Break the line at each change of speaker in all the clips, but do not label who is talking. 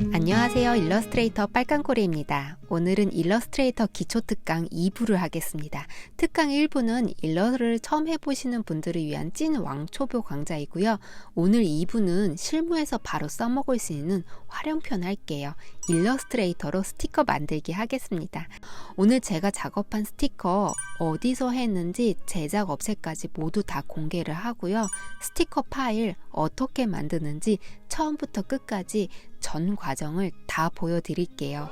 안녕하세요. 일러스트레이터 빨강꼬리입니다. 오늘은 일러스트레이터 기초 특강 2부를 하겠습니다. 특강 1부는 일러를 처음 해보시는 분들을 위한 찐 왕초보 강좌이고요. 오늘 2부는 실무에서 바로 써먹을 수 있는 활용편 할게요. 일러스트레이터로 스티커 만들기 하겠습니다. 오늘 제가 작업한 스티커 어디서 했는지 제작 업체까지 모두 다 공개를 하고요. 스티커 파일 어떻게 만드는지 처음부터 끝까지 전 과정을 다 보여드릴게요.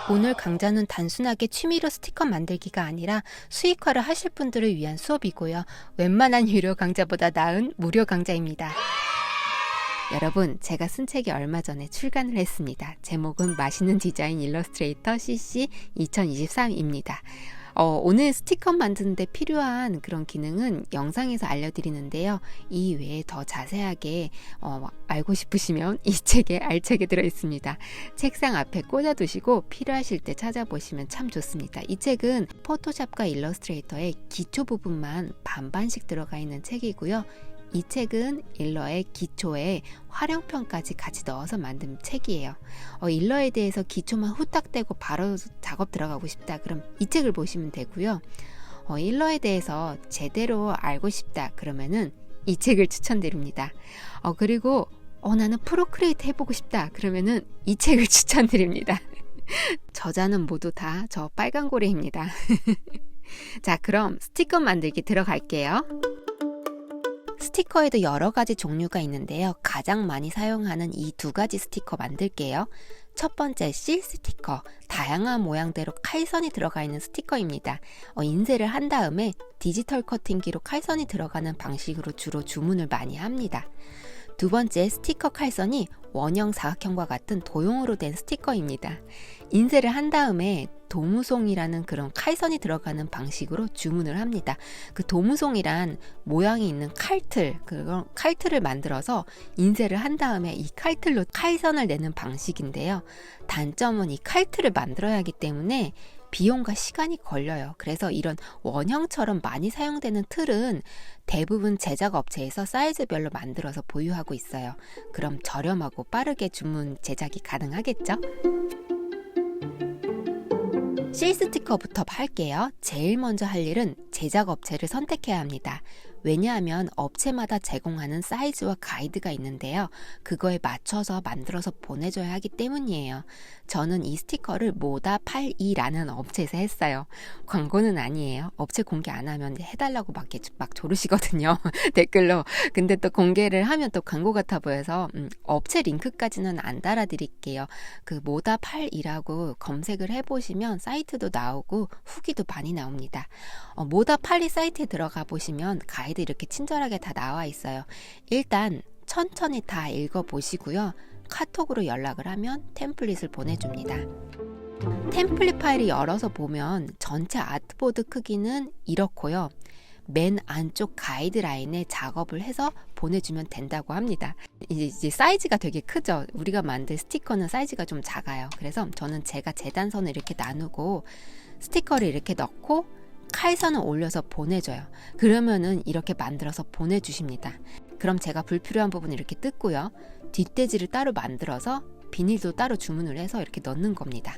오늘 강좌는 단순하게 취미로 스티커 만들기가 아니라 수익화를 하실 분들을 위한 수업이고요. 웬만한 유료 강좌보다 나은 무료 강좌입니다. 여러분, 제가 쓴 책이 얼마 전에 출간을 했습니다. 제목은 맛있는 디자인 일러스트레이터 CC 2023입니다. 오늘 스티커 만드는데 필요한 그런 기능은 영상에서 알려드리는데요. 이 외에 더 자세하게 알고 싶으시면 이 책에 알책에 들어있습니다. 책상 앞에 꽂아두시고 필요하실 때 찾아보시면 참 좋습니다. 이 책은 포토샵과 일러스트레이터의 기초 부분만 반반씩 들어가 있는 책이고요. 이 책은 일러의 기초에 활용편까지 같이 넣어서 만든 책이에요. 일러에 대해서 기초만 후딱 떼고 바로 작업 들어가고 싶다. 그럼 이 책을 보시면 되고요. 일러에 대해서 제대로 알고 싶다. 그러면은 이 책을 추천드립니다. 그리고 나는 프로크리에이트 해보고 싶다. 그러면은 이 책을 추천드립니다. 저자는 모두 다 저 빨강고래입니다. 자, 그럼 스티커 만들기 들어갈게요. 스티커에도 여러 가지 종류가 있는데요. 가장 많이 사용하는 이 두 가지 스티커 만들게요. 첫 번째 실 스티커, 다양한 모양대로 칼선이 들어가 있는 스티커입니다. 인쇄를 한 다음에 디지털 커팅기로 칼선이 들어가는 방식으로 주로 주문을 많이 합니다. 두 번째 스티커 칼선이 원형 사각형과 같은 도형으로 된 스티커입니다. 인쇄를 한 다음에 도무송이라는 그런 칼선이 들어가는 방식으로 주문을 합니다. 그 도무송이란 모양이 있는 칼틀, 그런 칼틀을 만들어서 인쇄를 한 다음에 이 칼틀로 칼선을 내는 방식인데요. 단점은 이 칼틀을 만들어야 하기 때문에 비용과 시간이 걸려요. 그래서 이런 원형처럼 많이 사용되는 틀은 대부분 제작 업체에서 사이즈별로 만들어서 보유하고 있어요. 그럼 저렴하고 빠르게 주문 제작이 가능하겠죠? 실 스티커부터 할게요. 제일 먼저 할 일은 제작 업체를 선택해야 합니다. 왜냐하면 업체마다 제공하는 사이즈와 가이드가 있는데요. 그거에 맞춰서 만들어서 보내줘야 하기 때문이에요. 저는 이 스티커를 모다82라는 업체에서 했어요. 광고는 아니에요. 업체 공개 안 하면 해달라고 막 조르시거든요. 댓글로. 근데 또 공개를 하면 또 광고 같아 보여서 업체 링크까지는 안 달아드릴게요. 그 모다82라고 검색을 해보시면 사이트도 나오고 후기도 많이 나옵니다. 모다82 사이트에 들어가 보시면 가이드 이렇게 친절하게 다 나와 있어요. 일단 천천히 다 읽어보시고요. 카톡으로 연락을 하면 템플릿을 보내줍니다. 템플릿 파일을 열어서 보면 전체 아트보드 크기는 이렇고요. 맨 안쪽 가이드라인에 작업을 해서 보내주면 된다고 합니다. 이제 사이즈가 되게 크죠. 우리가 만든 스티커는 사이즈가 좀 작아요. 그래서 저는 제가 재단선을 이렇게 나누고 스티커를 이렇게 넣고 칼선을 올려서 보내줘요. 그러면은 이렇게 만들어서 보내주십니다. 그럼 제가 불필요한 부분을 이렇게 뜯고요. 뒷대지를 따로 만들어서 비닐도 따로 주문을 해서 이렇게 넣는 겁니다.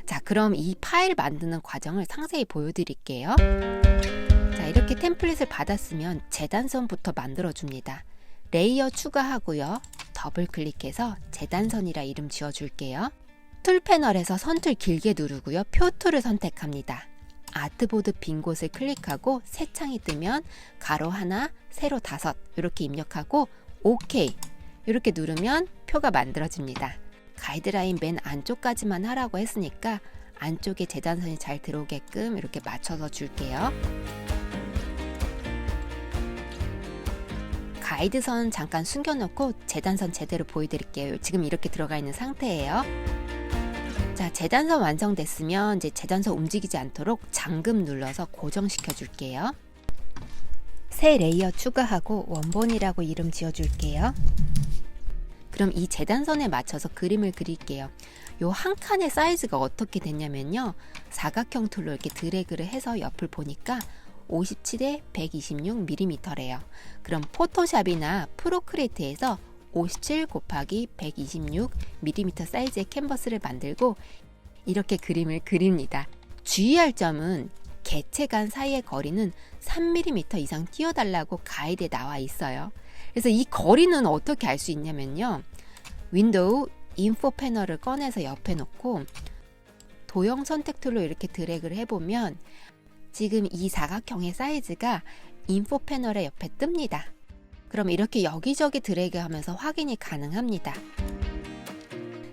자, 그럼 이 파일 만드는 과정을 상세히 보여드릴게요. 자, 이렇게 템플릿을 받았으면 재단선부터 만들어줍니다. 레이어 추가하고요. 더블 클릭해서 재단선이라 이름 지어줄게요. 툴 패널에서 선툴 길게 누르고요. 표 툴을 선택합니다. 아트보드 빈 곳을 클릭하고 새 창이 뜨면 가로 하나, 세로 5 이렇게 입력하고 OK 이렇게 누르면 표가 만들어집니다. 가이드라인 맨 안쪽까지만 하라고 했으니까 안쪽에 재단선이 잘 들어오게끔 이렇게 맞춰서 줄게요. 가이드선 잠깐 숨겨놓고 재단선 제대로 보여드릴게요. 지금 이렇게 들어가 있는 상태예요. 자, 재단선 완성됐으면 이제 재단선 움직이지 않도록 잠금 눌러서 고정시켜 줄게요. 새 레이어 추가하고 원본이라고 이름 지어 줄게요. 그럼 이 재단선에 맞춰서 그림을 그릴게요. 요 한 칸의 사이즈가 어떻게 됐냐면요. 사각형 툴로 이렇게 드래그를 해서 옆을 보니까 57에 126mm래요. 그럼 포토샵이나 프로크리에이트에서 57 곱하기 126mm 사이즈의 캔버스를 만들고 이렇게 그림을 그립니다. 주의할 점은 개체 간 사이의 거리는 3mm 이상 띄워달라고 가이드에 나와 있어요. 그래서 이 거리는 어떻게 알 수 있냐면요. 윈도우 인포 패널을 꺼내서 옆에 놓고 도형 선택 툴로 이렇게 드래그를 해보면 지금 이 사각형의 사이즈가 인포 패널의 옆에 뜹니다. 그럼 이렇게 여기저기 드래그 하면서 확인이 가능합니다.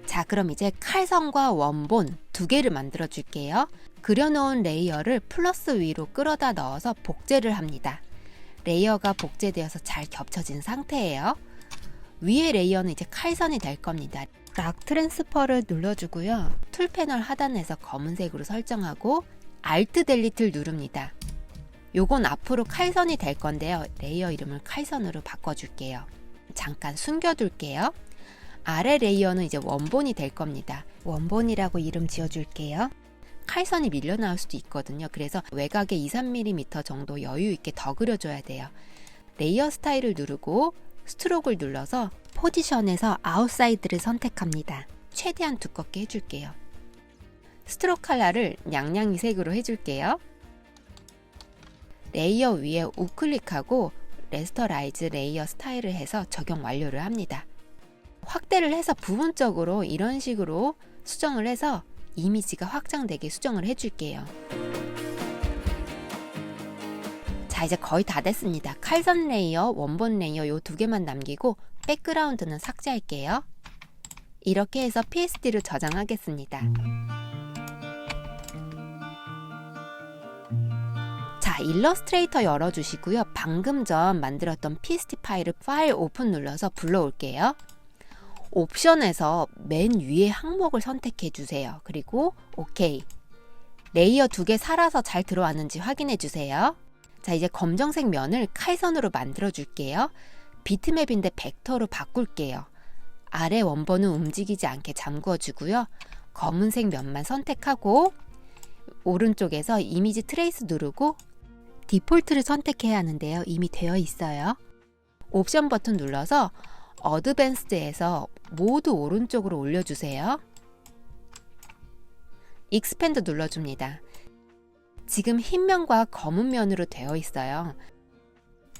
자, 그럼 이제 칼선과 원본 두 개를 만들어 줄게요. 그려놓은 레이어를 플러스 위로 끌어다 넣어서 복제를 합니다. 레이어가 복제되어서 잘 겹쳐진 상태예요. 위에 레이어는 이제 칼선이 될 겁니다. 락 트랜스퍼를 눌러주고요. 툴 패널 하단에서 검은색으로 설정하고 Alt 델리트를 누릅니다. 요건 앞으로 칼선이 될 건데요. 레이어 이름을 칼선으로 바꿔줄게요. 잠깐 숨겨둘게요. 아래 레이어는 이제 원본이 될 겁니다. 원본이라고 이름 지어줄게요. 칼선이 밀려 나올 수도 있거든요. 그래서 외곽에 2-3mm 정도 여유 있게 더 그려줘야 돼요. 레이어 스타일을 누르고 스트로크를 눌러서 포지션에서 아웃사이드를 선택합니다. 최대한 두껍게 해줄게요. 스트로크 컬러를 냥냥이색으로 해줄게요. 레이어 위에 우클릭하고 레스터라이즈 레이어 스타일을 해서 적용 완료를 합니다. 확대를 해서 부분적으로 이런 식으로 수정을 해서 이미지가 확장되게 수정을 해줄게요. 자, 이제 거의 다 됐습니다. 칼선 레이어, 원본 레이어 요 두 개만 남기고 백그라운드는 삭제할게요. 이렇게 해서 PSD로 저장하겠습니다. 자, 일러스트레이터 열어주시고요. 방금 전 만들었던 PSD 파일을 파일 오픈 눌러서 불러올게요. 옵션에서 맨 위에 항목을 선택해 주세요. 그리고 OK. 레이어 두 개 살아서 잘 들어왔는지 확인해 주세요. 자, 이제 검정색 면을 칼선으로 만들어 줄게요. 비트맵인데 벡터로 바꿀게요. 아래 원본은 움직이지 않게 잠궈 주고요. 검은색 면만 선택하고 오른쪽에서 이미지 트레이스 누르고 디폴트를 선택해야 하는데요. 이미 되어 있어요. 옵션 버튼 눌러서 어드밴스드에서 모두 오른쪽으로 올려주세요. 익스펜드 눌러줍니다. 지금 흰 면과 검은 면으로 되어 있어요.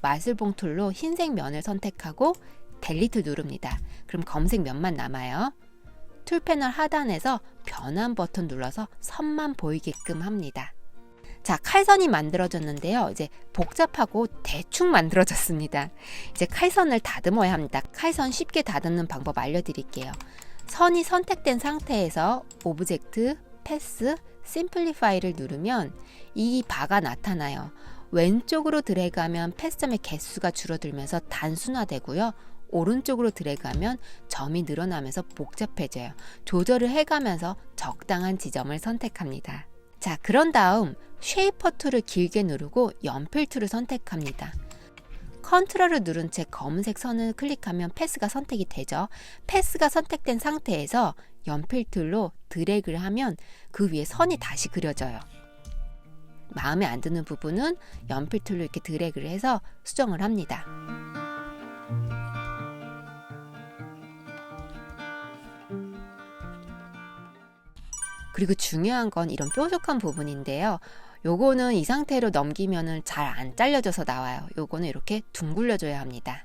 마술봉 툴로 흰색 면을 선택하고 델리트 누릅니다. 그럼 검색 면만 남아요. 툴 패널 하단에서 변환 버튼 눌러서 선만 보이게끔 합니다. 자, 칼선이 만들어졌는데요. 이제 복잡하고 대충 만들어졌습니다. 이제 칼선을 다듬어야 합니다. 칼선 쉽게 다듬는 방법 알려드릴게요. 선이 선택된 상태에서 오브젝트, 패스, 심플리파이를 누르면 이 바가 나타나요. 왼쪽으로 드래그하면 패스점의 개수가 줄어들면서 단순화되고요. 오른쪽으로 드래그하면 점이 늘어나면서 복잡해져요. 조절을 해가면서 적당한 지점을 선택합니다. 자, 그런 다음 쉐이퍼 툴을 길게 누르고 연필 툴을 선택합니다. 컨트롤을 누른 채 검은색 선을 클릭하면 패스가 선택이 되죠. 패스가 선택된 상태에서 연필 툴로 드래그를 하면 그 위에 선이 다시 그려져요. 마음에 안 드는 부분은 연필 툴로 이렇게 드래그를 해서 수정을 합니다. 그리고 중요한 건 이런 뾰족한 부분인데요. 요거는 이 상태로 넘기면은 잘 안 잘려져서 나와요. 요거는 이렇게 둥글려줘야 합니다.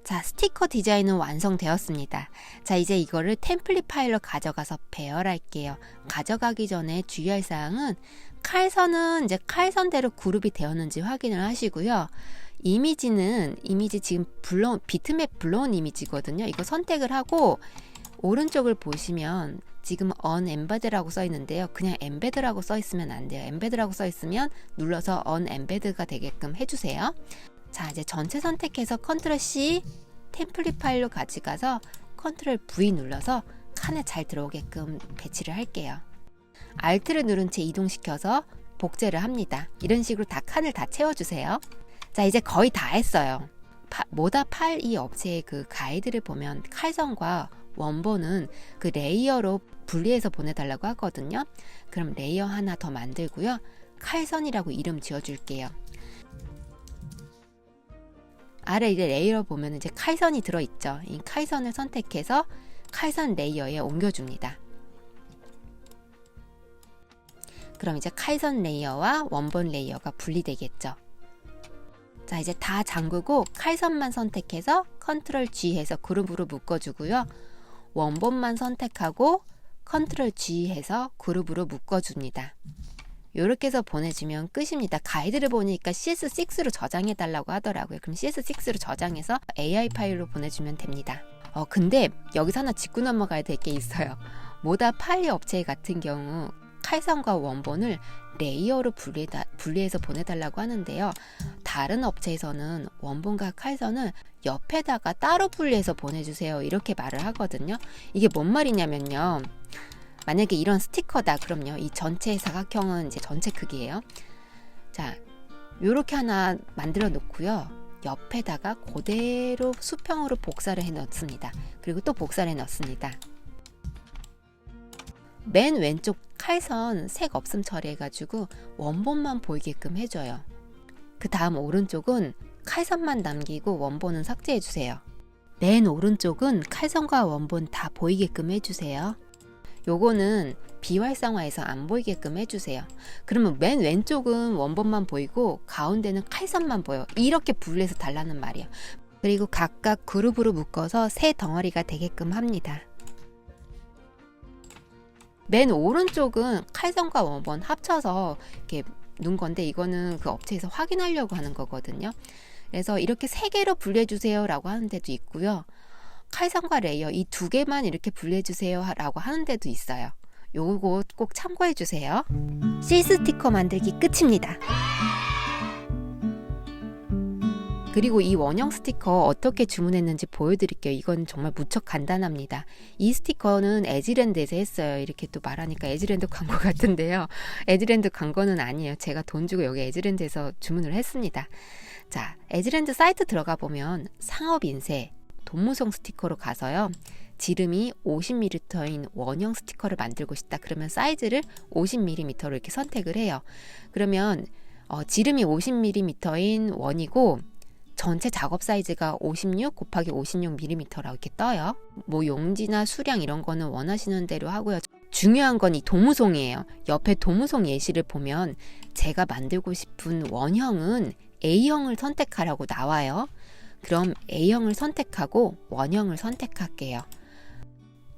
자, 스티커 디자인은 완성되었습니다. 자, 이제 이거를 템플릿 파일로 가져가서 배열할게요. 가져가기 전에 주의할 사항은 칼선은 이제 칼선대로 그룹이 되었는지 확인을 하시고요. 이미지 지금 비트맵 불러온 이미지거든요. 이거 선택을 하고 오른쪽을 보시면 지금 unembed라고 써 있는데요. 그냥 embed라고 써 있으면 안 돼요. embed라고 써 있으면 눌러서 unembed가 되게끔 해주세요. 자, 이제 전체 선택해서 컨트롤 C 템플릿 파일로 가져가서 컨트롤 V 눌러서 칸에 잘 들어오게끔 배치를 할게요. Alt를 누른 채 이동시켜서 복제를 합니다. 이런 식으로 다 칸을 다 채워주세요. 자, 이제 거의 다 했어요. 모다 8이 업체의 그 가이드를 보면 칼선과 원본은 그 레이어로 분리해서 보내달라고 하거든요. 그럼 레이어 하나 더 만들고요. 칼선이라고 이름 지어줄게요. 아래 이제 레이어 보면 이제 칼선이 들어있죠. 이 칼선을 선택해서 칼선 레이어에 옮겨줍니다. 그럼 이제 칼선 레이어와 원본 레이어가 분리되겠죠. 자, 이제 다 잠그고 칼선만 선택해서 컨트롤 G 해서 그룹으로 묶어주고요. 원본만 선택하고 컨트롤 G 해서 그룹으로 묶어줍니다. 이렇게 해서 보내주면 끝입니다. 가이드를 보니까 CS6로 저장해 달라고 하더라고요. 그럼 CS6로 저장해서 AI 파일로 보내주면 됩니다. 근데 여기서 하나 짚고 넘어가야 될 게 있어요. 모다 파일 업체 같은 경우 칼선과 원본을 레이어로 분리해서 보내달라고 하는데요. 다른 업체에서는 원본과 칼선을 옆에다가 따로 분리해서 보내주세요. 이렇게 말을 하거든요. 이게 뭔 말이냐면요. 만약에 이런 스티커다. 그럼요. 이 전체 사각형은 이제 전체 크기예요. 자, 요렇게 하나 만들어 놓고요. 옆에다가 그대로 수평으로 복사를 해 넣습니다. 그리고 또 복사를 해 넣습니다. 맨 왼쪽 칼선 색 없음 처리해가지고 원본만 보이게끔 해줘요. 그 다음 오른쪽은 칼선만 남기고 원본은 삭제해주세요. 맨 오른쪽은 칼선과 원본 다 보이게끔 해주세요. 요거는 비활성화해서 안 보이게끔 해주세요. 그러면 맨 왼쪽은 원본만 보이고 가운데는 칼선만 보여. 이렇게 분리해서 달라는 말이에요. 그리고 각각 그룹으로 묶어서 세 덩어리가 되게끔 합니다. 맨 오른쪽은 칼선과 원본 합쳐서 이렇게 놓은 건데 이거는 그 업체에서 확인하려고 하는 거거든요. 그래서 이렇게 세 개로 분리해 주세요 라고 하는 데도 있고요. 칼선과 레이어 이 두 개만 이렇게 분리해 주세요 라고 하는 데도 있어요. 요거 꼭 참고해 주세요. CS 스티커 만들기 끝입니다. 그리고 이 원형 스티커 어떻게 주문했는지 보여드릴게요. 이건 정말 무척 간단합니다. 이 스티커는 에즈랜드에서 했어요. 이렇게 또 말하니까 에즈랜드 광고 같은데요. 에즈랜드 광고는 아니에요. 제가 돈 주고 여기 에즈랜드에서 주문을 했습니다. 자, 에즈랜드 사이트 들어가 보면 상업 인쇄 돈무성 스티커로 가서요. 지름이 50mm인 원형 스티커를 만들고 싶다. 그러면 사이즈를 50mm로 이렇게 선택을 해요. 그러면 지름이 50mm인 원이고 전체 작업 사이즈가 56 곱하기 56mm라고 이렇게 떠요. 뭐 용지나 수량 이런 거는 원하시는 대로 하고요. 중요한 건 이 도무송이에요. 옆에 도무송 예시를 보면 제가 만들고 싶은 원형은 A형을 선택하라고 나와요. 그럼 A형을 선택하고 원형을 선택할게요.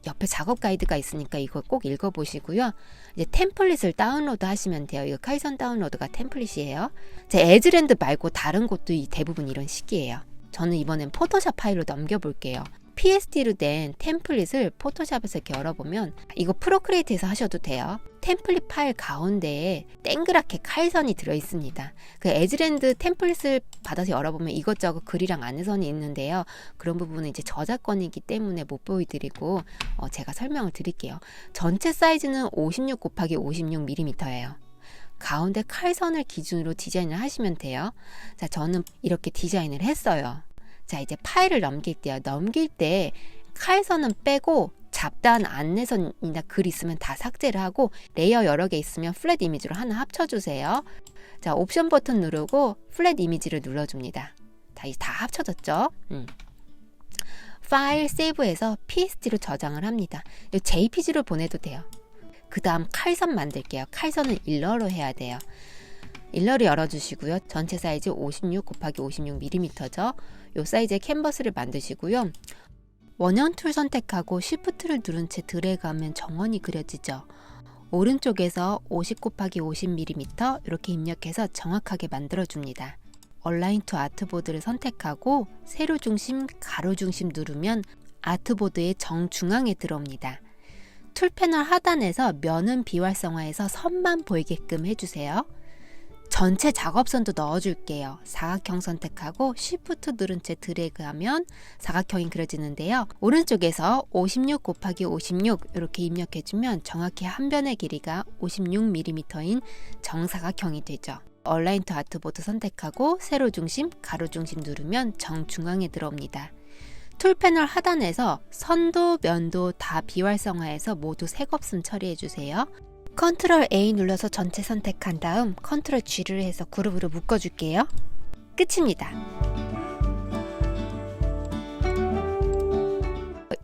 옆에 작업 가이드가 있으니까 이거 꼭 읽어보시고요. 이제 템플릿을 다운로드 하시면 돼요. 이거 카이선 다운로드가 템플릿이에요. 제 에즈랜드 말고 다른 곳도 대부분 이런 식이에요. 저는 이번엔 포토샵 파일로 넘겨볼게요. PSD로 된 템플릿을 포토샵에서 이렇게 열어보면 이거 프로크리에이트에서 하셔도 돼요. 템플릿 파일 가운데에 동그랗게 칼선이 들어있습니다. 그 에즈랜드 템플릿을 받아서 열어보면 이것저것 글이랑 안내선이 있는데요. 그런 부분은 이제 저작권이기 때문에 못 보여드리고 제가 설명을 드릴게요. 전체 사이즈는 56 곱하기 56mm예요. 가운데 칼선을 기준으로 디자인을 하시면 돼요. 자, 저는 이렇게 디자인을 했어요. 자, 이제 파일을 넘길게요. 넘길 때 칼선은 빼고 잡다한 안내선이나 글 있으면 다 삭제를 하고 레이어 여러 개 있으면 플랫 이미지로 하나 합쳐주세요. 자, 옵션 버튼 누르고 플랫 이미지를 눌러줍니다. 다 합쳐졌죠? 파일 세이브해서 PSD로 저장을 합니다. JPG로 보내도 돼요. 그 다음 칼선 만들게요. 칼선은 일러로 해야 돼요. 일러를 열어주시고요. 전체 사이즈 56 곱하기 56mm죠. 요 사이즈의 캔버스를 만드시고요. 원형 툴 선택하고 Shift를 누른 채 드래그하면 정원이 그려지죠. 오른쪽에서 50 곱하기 50mm 이렇게 입력해서 정확하게 만들어줍니다. 얼라인 투 아트보드를 선택하고 세로 중심, 가로 중심 누르면 아트보드의 정중앙에 들어옵니다. 툴 패널 하단에서 면은 비활성화해서 선만 보이게끔 해주세요. 전체 작업선도 넣어줄게요. 사각형 선택하고 Shift 누른 채 드래그하면 사각형이 그려지는데요. 오른쪽에서 56 곱하기 56 이렇게 입력해주면 정확히 한 변의 길이가 56mm인 정사각형이 되죠. 얼라인 투 아트보드 선택하고 세로 중심, 가로 중심 누르면 정중앙에 들어옵니다. 툴 패널 하단에서 선도, 면도 다 비활성화해서 모두 색 없음 처리해주세요. 컨트롤 A 눌러서 전체 선택한 다음 컨트롤 G를 해서 그룹으로 묶어줄게요. 끝입니다.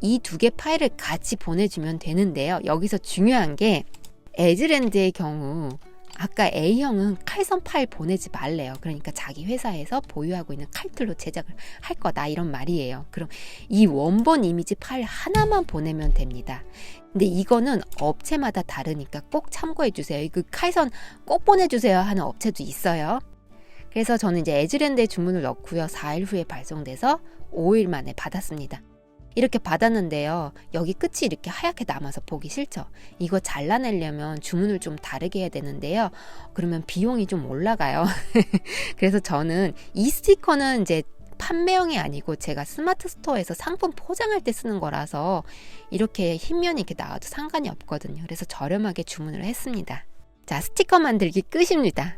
이 두 개 파일을 같이 보내주면 되는데요. 여기서 중요한 게 에즈랜드의 경우 아까 A형은 칼선 파일 보내지 말래요. 그러니까 자기 회사에서 보유하고 있는 칼툴로 제작을 할 거다 이런 말이에요. 그럼 이 원본 이미지 파일 하나만 보내면 됩니다. 근데 이거는 업체마다 다르니까 꼭 참고해 주세요. 그 칼선 꼭 보내주세요 하는 업체도 있어요. 그래서 저는 이제 에즈랜드에 주문을 넣고요. 4일 후에 발송돼서 5일 만에 받았습니다. 이렇게 받았는데요. 여기 끝이 이렇게 하얗게 남아서 보기 싫죠. 이거 잘라내려면 주문을 좀 다르게 해야 되는데요. 그러면 비용이 좀 올라가요. 그래서 저는 이 스티커는 이제 판매용이 아니고 제가 스마트 스토어에서 상품 포장할 때 쓰는 거라서 이렇게 흰면이 이렇게 나와도 상관이 없거든요. 그래서 저렴하게 주문을 했습니다. 자, 스티커 만들기 끝입니다.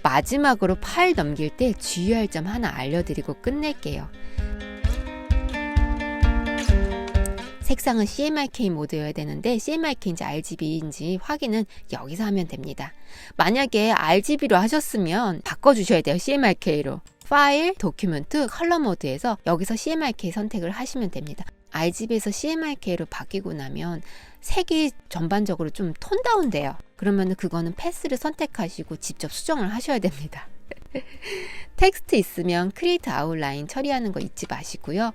마지막으로 파일 넘길 때 주의할 점 하나 알려드리고 끝낼게요. 색상은 CMYK 모드여야 되는데 CMYK인지 RGB인지 확인은 여기서 하면 됩니다. 만약에 RGB로 하셨으면 바꿔주셔야 돼요. CMYK로. 파일, 도큐멘트, 컬러 모드에서 여기서 CMYK 선택을 하시면 됩니다. RGB에서 CMYK로 바뀌고 나면 색이 전반적으로 좀 톤 다운돼요. 그러면 그거는 패스를 선택하시고 직접 수정을 하셔야 됩니다. 텍스트 있으면 크리에이트 아웃라인 처리하는 거 잊지 마시고요.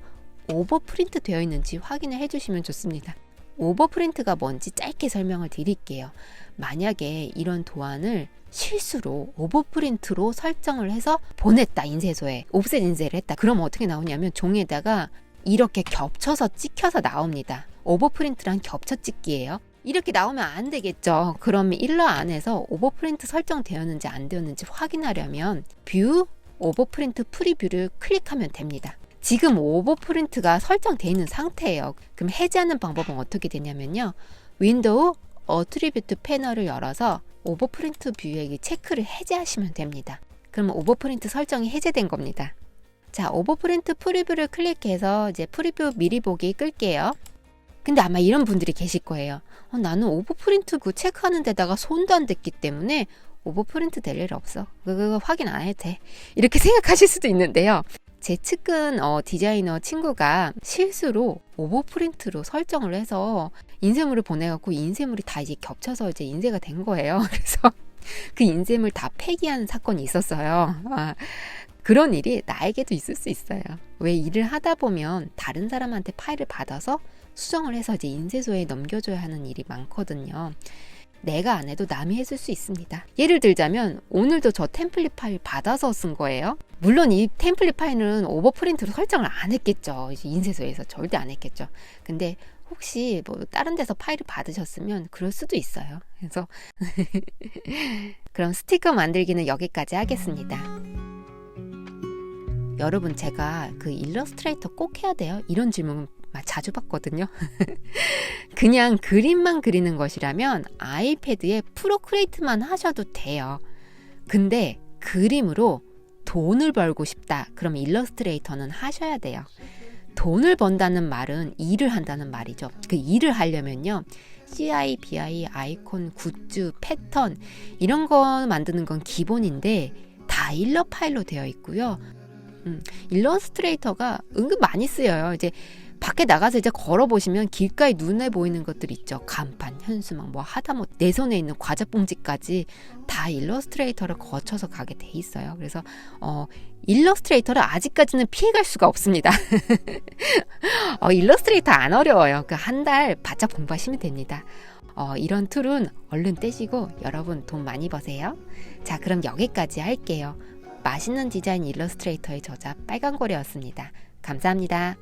오버 프린트 되어 있는지 확인을 해주시면 좋습니다. 오버 프린트가 뭔지 짧게 설명을 드릴게요. 만약에 이런 도안을 실수로 오버 프린트로 설정을 해서 보냈다, 인쇄소에 옵셋 인쇄를 했다. 그럼 어떻게 나오냐면 종이에다가 이렇게 겹쳐서 찍혀서 나옵니다. 오버 프린트란 겹쳐 찍기예요. 이렇게 나오면 안 되겠죠. 그러면 일러 안에서 오버 프린트 설정되었는지 안 되었는지 확인하려면 뷰, 오버 프린트 프리뷰를 클릭하면 됩니다. 지금 오버 프린트가 설정되어 있는 상태예요. 그럼 해제하는 방법은 어떻게 되냐면요. 윈도우 어트리뷰트 패널을 열어서 오버 프린트 뷰에 체크를 해제하시면 됩니다. 그러면 오버 프린트 설정이 해제된 겁니다. 자, 오버 프린트 프리뷰를 클릭해서 이제 프리뷰 미리 보기 끌게요. 근데 아마 이런 분들이 계실 거예요. 나는 오버 프린트 그 체크하는 데다가 손도 안 댔기 때문에 오버 프린트 될 일 없어. 그거 확인 안 해도 돼. 이렇게 생각하실 수도 있는데요. 제 측근 디자이너 친구가 실수로 오버 프린트로 설정을 해서 인쇄물을 보내갖고 인쇄물이 다 이제 겹쳐서 이제 인쇄가 된 거예요. 그래서 그 인쇄물 다 폐기한 사건이 있었어요. 그런 일이 나에게도 있을 수 있어요. 왜 일을 하다 보면 다른 사람한테 파일을 받아서 수정을 해서 이제 인쇄소에 넘겨줘야 하는 일이 많거든요. 내가 안 해도 남이 했을 수 있습니다. 예를 들자면 오늘도 저 템플릿 파일 받아서 쓴 거예요. 물론 이 템플릿 파일은 오버 프린트로 설정을 안 했겠죠. 이제 인쇄소에서 절대 안 했겠죠. 근데 혹시 뭐 다른 데서 파일을 받으셨으면 그럴 수도 있어요. 그래서 그럼 스티커 만들기는 여기까지 하겠습니다. 여러분, 제가 그 일러스트레이터 꼭 해야 돼요? 이런 질문 자주 받거든요. 그냥 그림만 그리는 것이라면 아이패드에 프로크리에이트만 하셔도 돼요. 근데 그림으로 돈을 벌고 싶다. 그럼 일러스트레이터는 하셔야 돼요. 돈을 번다는 말은 일을 한다는 말이죠. 그 일을 하려면요. CI, BI, 아이콘, 굿즈, 패턴 이런 거 만드는 건 기본인데 다 일러 파일로 되어 있고요. 일러스트레이터가 은근 많이 쓰여요. 이제 밖에 나가서 이제 걸어보시면 길가에 눈에 보이는 것들 있죠. 간판, 현수막, 뭐 하다못 내 손에 있는 과자 봉지까지 다 일러스트레이터를 거쳐서 가게 돼 있어요. 그래서 일러스트레이터를 아직까지는 피해갈 수가 없습니다. 일러스트레이터 안 어려워요. 그 한 달 바짝 공부하시면 됩니다. 이런 툴은 얼른 떼시고 여러분 돈 많이 버세요. 자, 그럼 여기까지 할게요. 맛있는 디자인 일러스트레이터의 저자 빨간고래였습니다. 감사합니다.